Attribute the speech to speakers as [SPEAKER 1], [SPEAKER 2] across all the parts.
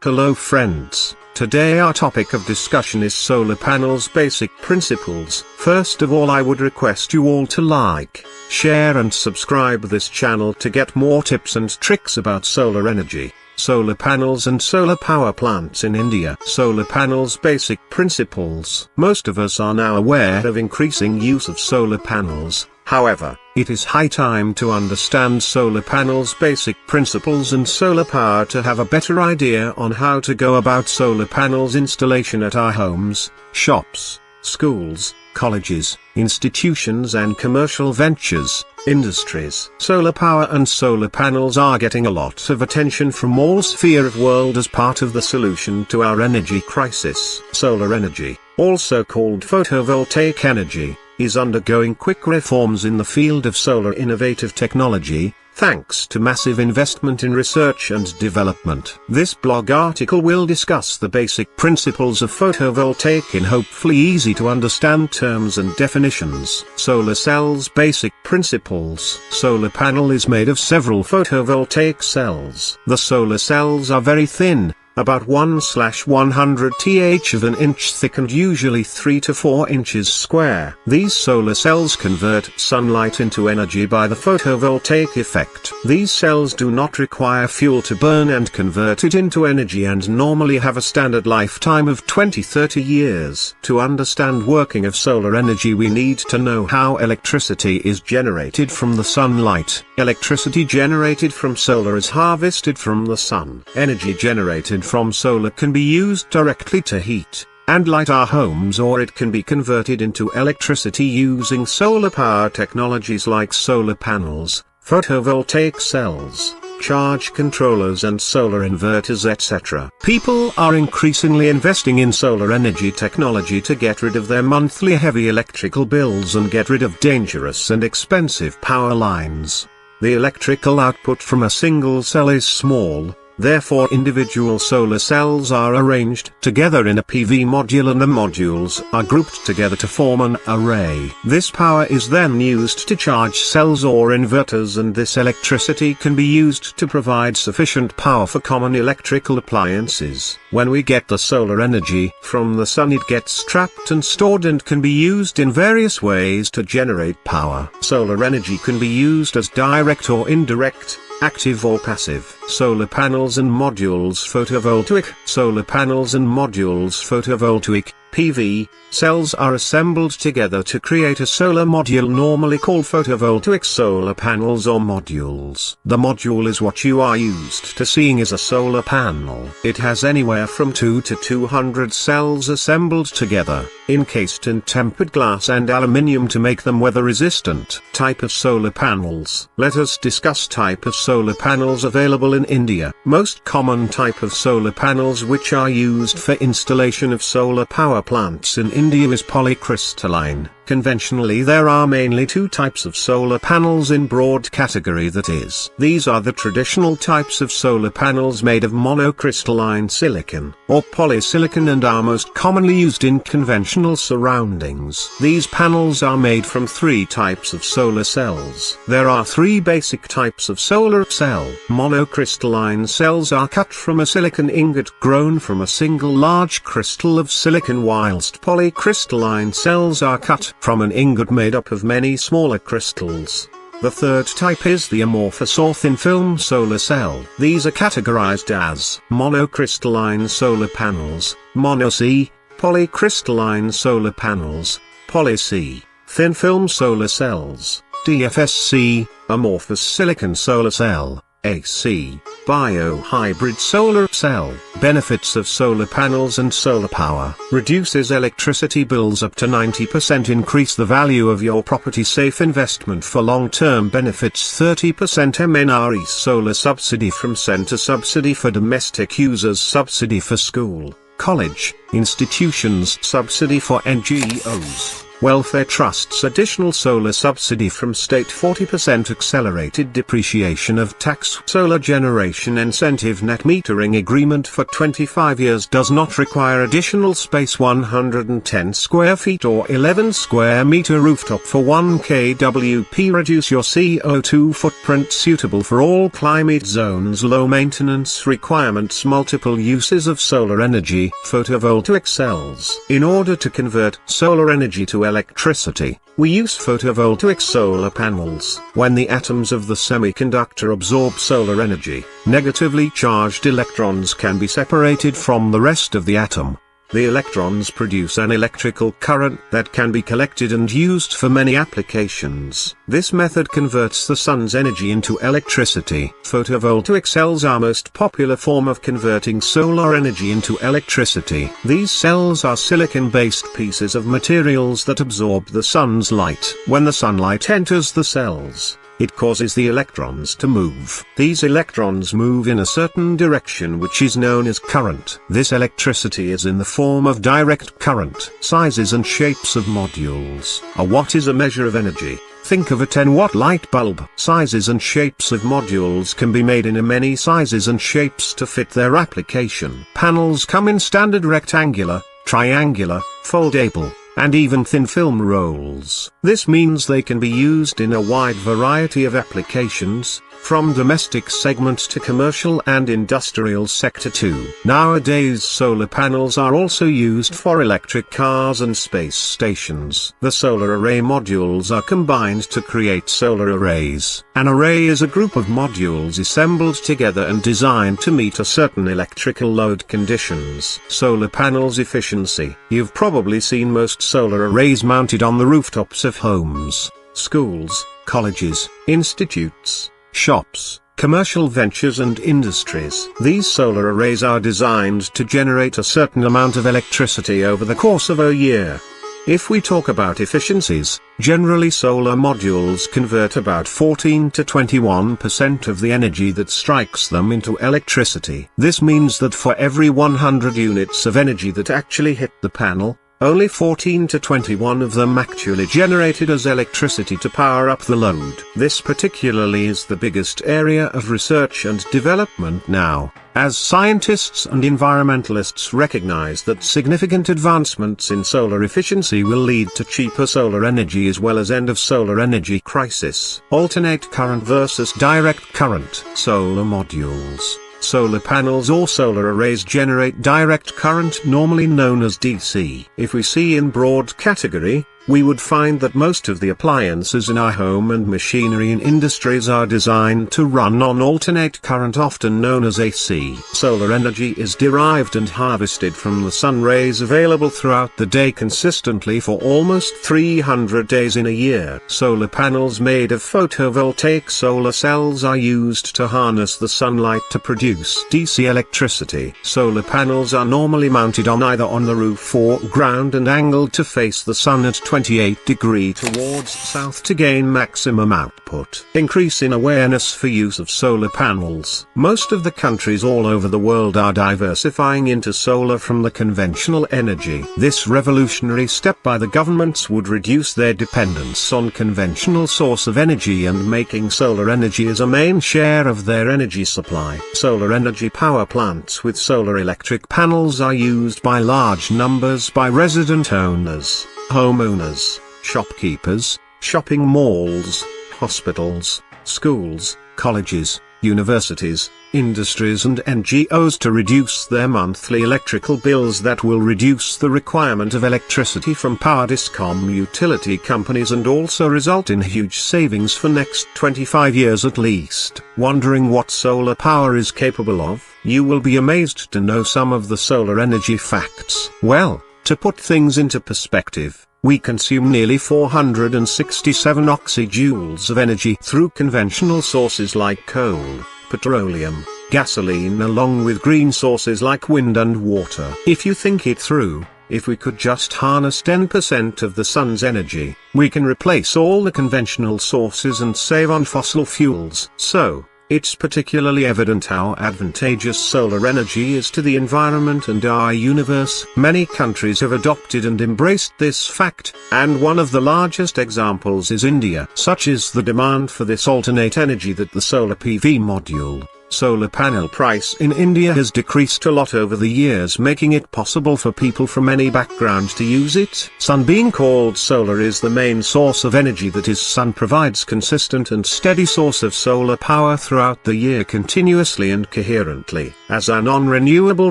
[SPEAKER 1] Hello friends, today our topic of discussion is solar panels basic principles. First of all, I would request you all to like, share and subscribe this channel to get more tips and tricks about solar energy, solar panels and solar power plants in India. Solar panels basic principles. Most of us are now aware of increasing use of solar panels. However, it is high time to understand solar panels basic principles and solar power to have a better idea on how to go about solar panels installation at our homes, shops, schools, colleges, institutions and commercial ventures, industries. Solar power and solar panels are getting a lot of attention from all sphere of world as part of the solution to our energy crisis. Solar energy, also called photovoltaic energy, is undergoing quick reforms in the field of solar innovative technology, thanks to massive investment in research and development. This blog article will discuss the basic principles of photovoltaic in hopefully easy to understand terms and definitions. Solar cells basic principles. Solar panel is made of several photovoltaic cells. The solar cells are very thin, about 1/100 th of an inch thick and usually 3 to 4 inches square. These solar cells convert sunlight into energy by the photovoltaic effect. These cells do not require fuel to burn and convert it into energy and normally have a standard lifetime of 20-30 years. To understand working of solar energy, we need to know how electricity is generated from the sunlight. Electricity generated from solar is harvested from the sun. Energy generated from solar can be used directly to heat and light our homes, or it can be converted into electricity using solar power technologies like solar panels, photovoltaic cells, charge controllers and solar inverters, etc. People are increasingly investing in solar energy technology to get rid of their monthly heavy electrical bills and get rid of dangerous and expensive power lines. The electrical output from a single cell is small. Therefore, individual solar cells are arranged together in a PV module and the modules are grouped together to form an array. This power is then used to charge cells or inverters, and this electricity can be used to provide sufficient power for common electrical appliances. When we get the solar energy from the sun, it gets trapped and stored and can be used in various ways to generate power. Solar energy can be used as direct or indirect, active or passive. Solar panels and modules photovoltaic. Solar panels and modules photovoltaic, PV, cells are assembled together to create a solar module normally called photovoltaic solar panels or modules. The module is what you are used to seeing as a solar panel. It has anywhere from 2 to 200 cells assembled together, encased in tempered glass and aluminium to make them weather resistant. Type of solar panels. Let us discuss type of solar panels available in India. Most common type of solar panels which are used for installation of solar power plants in India is polycrystalline. Conventionally, there are mainly two types of solar panels in broad category, that is, these are the traditional types of solar panels made of monocrystalline silicon or polysilicon and are most commonly used in conventional surroundings. These panels are made from three types of solar cells. There are three basic types of solar cell. Monocrystalline cells are cut from a silicon ingot grown from a single large crystal of silicon, whilst polycrystalline cells are cut from an ingot made up of many smaller crystals. The third type is the amorphous or thin film solar cell. These are categorized as monocrystalline solar panels, mono C, polycrystalline solar panels, poly C, thin film solar cells, DFSC, amorphous silicon solar cell, AC, biohybrid solar cell. Benefits of solar panels and solar power: reduces electricity bills up to 90%, increase the value of your property, safe investment for long-term benefits, 30% MNRE solar subsidy from center, subsidy for domestic users, subsidy for school, college, institutions, subsidy for NGOs. Welfare Trust's additional solar subsidy from state 40% accelerated depreciation of tax solar generation incentive net metering agreement for 25 years does not require additional space 110 square feet or 11 square meter rooftop for 1 kWp. Reduce your CO2 footprint suitable for all climate zones. Low maintenance requirements. Multiple uses of solar energy. Photovoltaic cells. In order to convert solar energy to electricity, we use photovoltaic solar panels. When the atoms of the semiconductor absorb solar energy, negatively charged electrons can be separated from the rest of the atom. The electrons produce an electrical current that can be collected and used for many applications. This method converts the sun's energy into electricity. Photovoltaic cells are most popular form of converting solar energy into electricity. These cells are silicon-based pieces of materials that absorb the sun's light. When the sunlight enters the cells, it causes the electrons to move. These electrons move in a certain direction which is known as current. This electricity is in the form of direct current. Sizes and shapes of modules. A watt is a measure of energy. Think of a 10-watt light bulb. Sizes and shapes of modules can be made in many sizes and shapes to fit their application. Panels come in standard rectangular, triangular, foldable, and even thin film rolls. This means they can be used in a wide variety of applications, from domestic segment to commercial and industrial sector too. Nowadays solar panels are also used for electric cars and space stations. The solar array modules are combined to create solar arrays. An array is a group of modules assembled together and designed to meet a certain electrical load conditions. Solar panels efficiency. You've probably seen most solar arrays mounted on the rooftops of homes, schools, colleges, institutes, shops, commercial ventures and industries. These solar arrays are designed to generate a certain amount of electricity over the course of a year. If we talk about efficiencies, generally solar modules convert about 14 to 21% of the energy that strikes them into electricity. This means that for every 100 units of energy that actually hit the panel, only 14 to 21 of them actually generated as electricity to power up the load. This particularly is the biggest area of research and development now, as scientists and environmentalists recognize that significant advancements in solar efficiency will lead to cheaper solar energy as well as end of solar energy crisis. Alternate current versus direct current. Solar modules. Solar panels or solar arrays generate direct current, normally known as DC. If we see in broad category, we would find that most of the appliances in our home and machinery in industries are designed to run on alternate current, often known as AC. Solar energy is derived and harvested from the sun rays available throughout the day consistently for almost 300 days in a year. Solar panels made of photovoltaic solar cells are used to harness the sunlight to produce DC electricity. Solar panels are normally mounted on either on the roof or ground and angled to face the sun at 28 degrees towards south to gain maximum output. Increase in awareness for use of solar panels. Most of the countries all over the world are diversifying into solar from the conventional energy. This revolutionary step by the governments would reduce their dependence on conventional source of energy and making solar energy as a main share of their energy supply. Solar energy power plants with solar electric panels are used by large numbers by resident owners, homeowners, shopkeepers, shopping malls, hospitals, schools, colleges, universities, industries and NGOs to reduce their monthly electrical bills. That will reduce the requirement of electricity from power discom utility companies and also result in huge savings for next 25 years at least. Wondering what solar power is capable of? You will be amazed to know some of the solar energy facts. Well, to put things into perspective, we consume nearly 467 oxyjoules of energy through conventional sources like coal, petroleum, gasoline, along with green sources like wind and water. If you think it through, if we could just harness 10% of the sun's energy, we can replace all the conventional sources and save on fossil fuels. So, It's particularly evident how advantageous solar energy is to the environment and our universe. Many countries have adopted and embraced this fact, and one of the largest examples is India. Such is the demand for this alternate energy that the solar PV module, solar panel price in India has decreased a lot over the years, making it possible for people from any background to use it. Sun being called solar is the main source of energy, that is, sun provides consistent and steady source of solar power throughout the year continuously and coherently. As our non-renewable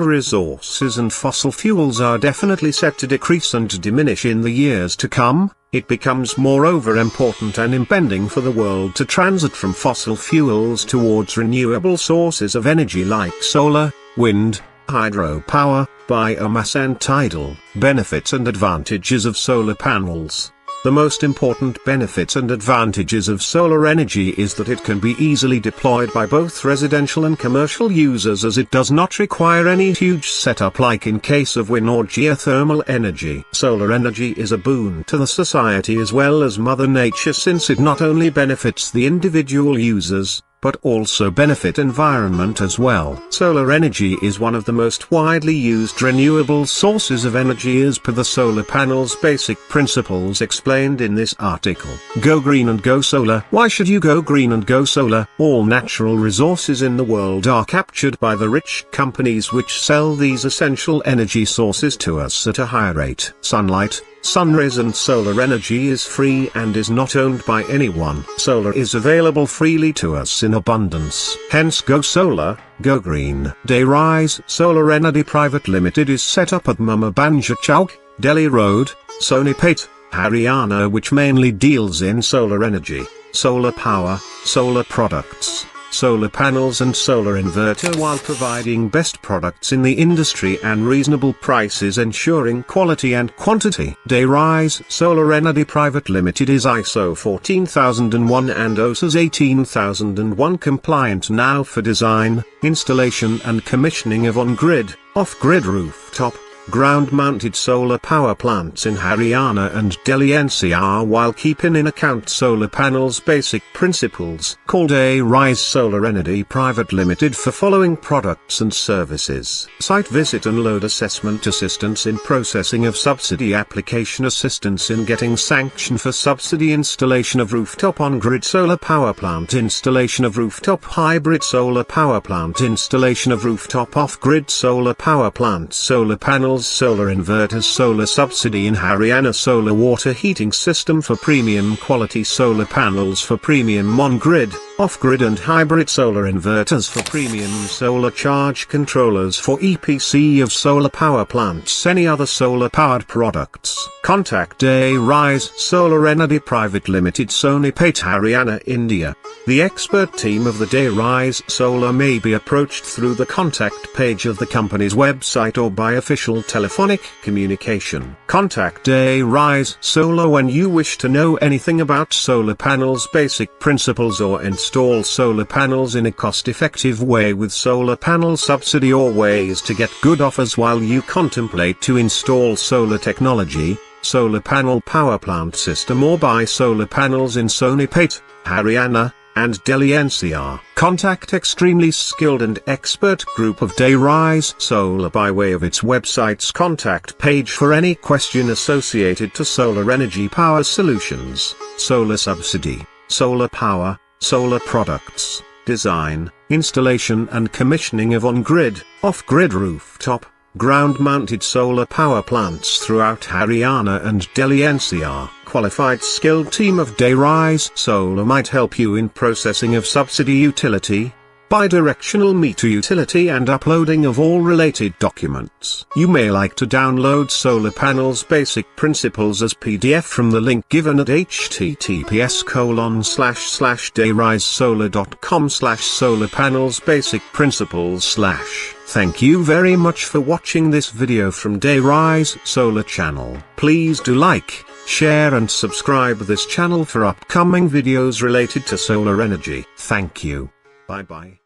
[SPEAKER 1] resources and fossil fuels are definitely set to decrease and diminish in the years to come, it becomes moreover important and impending for the world to transit from fossil fuels towards renewable sources of energy like solar, wind, hydropower, biomass and tidal. Benefits and advantages of solar panels. The most important benefits and advantages of solar energy is that it can be easily deployed by both residential and commercial users, as it does not require any huge setup like in case of wind or geothermal energy. Solar energy is a boon to the society as well as Mother Nature, since it not only benefits the individual users, but also benefit environment as well. Solar energy is one of the most widely used renewable sources of energy as per the solar panel's basic principles explained in this article. Go green and go solar. Why should you go green and go solar? All natural resources in the world are captured by the rich companies which sell these essential energy sources to us at a higher rate. Sunlight, sunrays and solar energy is free and is not owned by anyone. Solar is available freely to us in abundance. Hence go solar, go green. Dayrise Solar Energy Private Limited is set up at Mama Banja Chowk, Delhi Road, Sonipat, Haryana, which mainly deals in solar energy, solar power, solar products, solar panels and solar inverter, while providing best products in the industry and reasonable prices, ensuring quality and quantity. Dayrise Solar Energy Private Limited is ISO 14001 and OSAS 18001 compliant now for design, installation and commissioning of on-grid, off-grid rooftop, ground-mounted solar power plants in Haryana and Delhi NCR, while keeping in account solar panels' basic principles. Call Dayrise Solar Energy Private Limited for following products and services: site visit and load assessment, assistance in processing of subsidy application, assistance in getting sanction for subsidy, installation of rooftop on-grid solar power plant, installation of rooftop hybrid solar power plant, installation of rooftop off-grid solar power plant, solar panels, solar inverters, solar subsidy in Haryana, solar water heating system for premium quality, solar panels for premium on-grid, off-grid and hybrid solar inverters for premium, solar charge controllers for EPC of solar power plants, any other solar powered products. Contact Dayrise Solar Energy Private Limited, Sonipat, Haryana, India. The expert team of the Dayrise Solar may be approached through the contact page of the company's website or by official telephonic communication. Contact Dayrise Solar when you wish to know anything about solar panels' basic principles or install solar panels in a cost-effective way with solar panel subsidy, or ways to get good offers while you contemplate to install solar technology, solar panel power plant system, or buy solar panels in Sonipat, Haryana, and Delhi NCR. Contact extremely skilled and expert group of Dayrise Solar by way of its website's contact page for any question associated to solar energy power solutions, solar subsidy, solar power, solar products, design, installation and commissioning of on-grid, off-grid rooftop, ground-mounted solar power plants throughout Haryana and Delhi NCR. Qualified skilled team of Dayrise Solar might help you in processing of subsidy, utility, bidirectional meter utility and uploading of all related documents. You may like to download solar panels basic principles as PDF from the link given at https://dayrisesolar.com/solarpanelsbasicprinciples/. Thank you very much for watching this video from Dayrise Solar channel. Please do like, share and subscribe this channel for upcoming videos related to solar energy. Thank you. Bye bye.